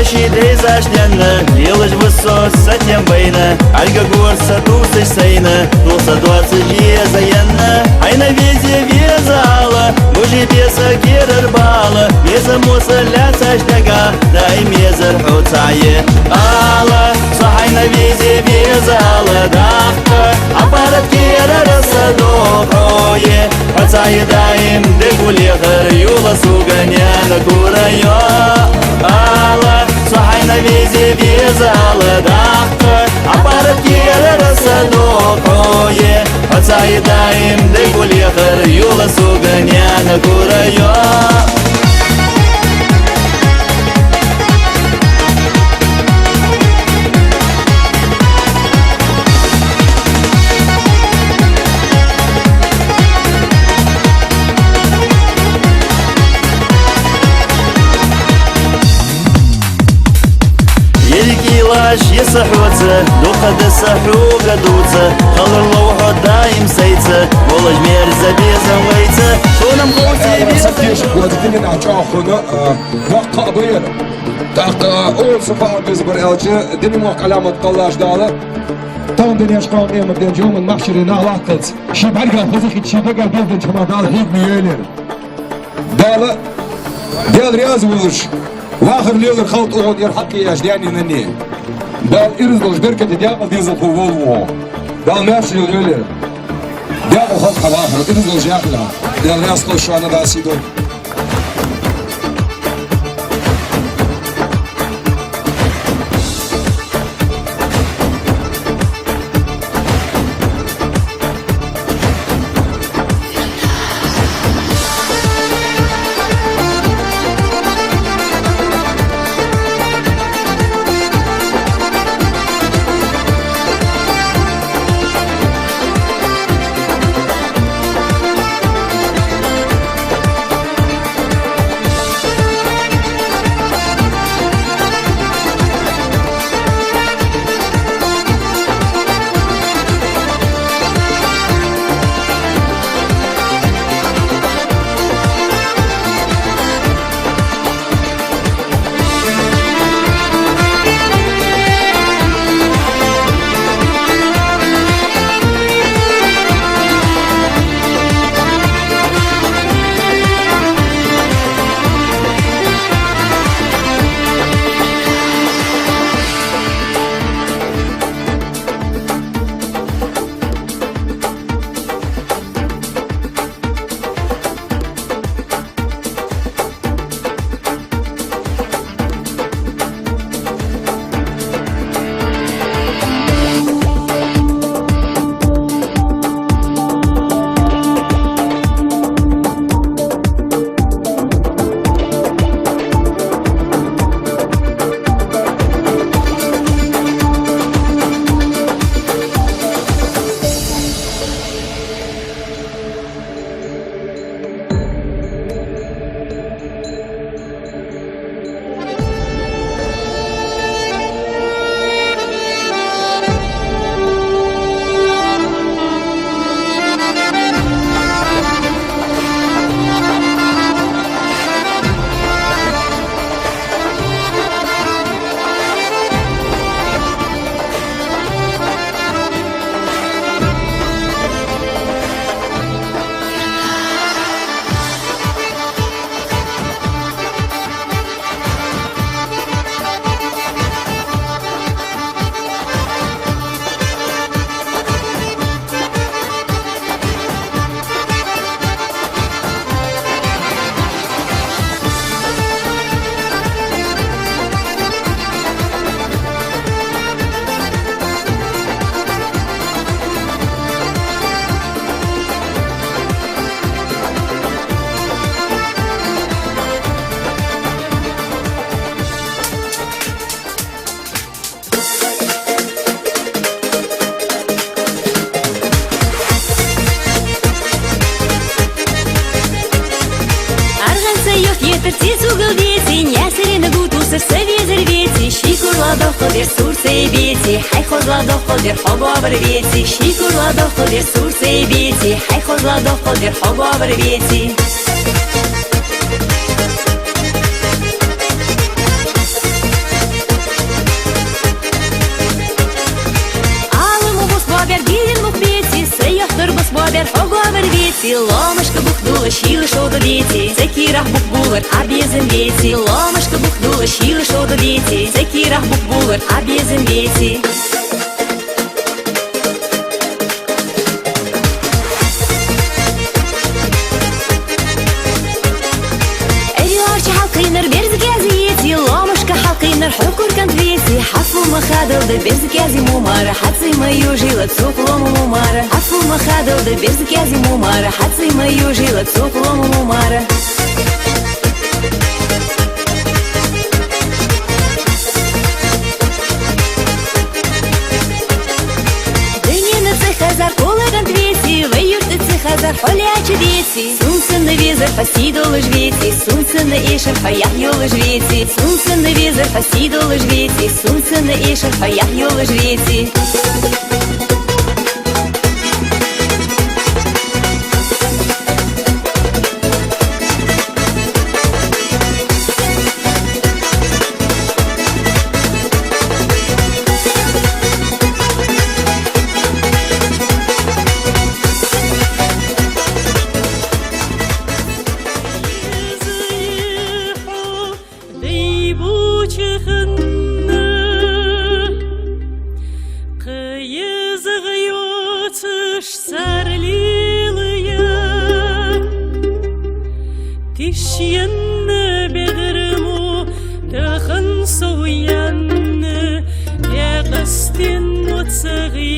și dezashtenă, Ilăși văsos să te îmbăină, Algă gor să tu să-și săină, Tu să doar să vieză iennă, Hai na veze vieză ală, Mujii piesă chirar bală, Mieză musă leața ștega, Dai mieză rhuțaie ală, Să hai na veze vieză ală, Dahcă aparat chirar să dohoie, Hățaie daim de gulehăr, Iulă suganeană curăio ală, Să hai na veze vieză ală, Dahcă aparat chirar să dohoie, Hățaie daim de gulehăr, Iulă suganeană curăio يصحوته دوقد الصحوق دوته خلر لوحه دايم سيته والله جمير زبيزه ويته شونم قوتي بيزه وادتني نعجاخنا وقع بير دقة أول صفحة بزبر ألجي دني موقع علامة قلاش دالة طبعا دنيا شقام إيه مبدأ جوم المحشري نغلاقت شي برقا فزخي شي بقى بلدن كما دالة هيك ميالر دالة دال رياض ولش واخر ليغر خلط أعود يرحقي أجداني نني دال إرزلش بركة ديابل ديزل قوولوه دال ماشي الغلر ديابل خلق الآخر إرزلش يأكلها دال رياسقل شو أنا داسي دول ресурсы бейте, хай хозладох холдер хоговар бейте, шикурладох ресурсы бейте, хай хозладох холдер хоговар бейте. віці, ломашка бухнула, щіли шо до віці, це кірах бук-булер, а бєзен віці, ломашка бухнула, щіли шо до віці, це кірах бук-булер, а бєзен віці. حقينر بيرزك يازيتي لامشك حقينر حكور كانت بيتي حفو ما خادو ده بيرزك يازي مومارة حتسي ما يوجي لتسوق لومو مومارة حفو ما خادو ده بيرزك يازي مومارة حتسي ما يوجي لتسوق لومو مومارة Хазар колаган двіці, виюртиці хазар холячі діці. Сунце на візер, фасідо лиш віці, сунце на ішер, хаях йо лиш віці. Сунце на візер, фасідо лиш віці, сунце на ішер, хаях йо лиш віці. Тишьянны бедерму тахын соянны я кастен моцаги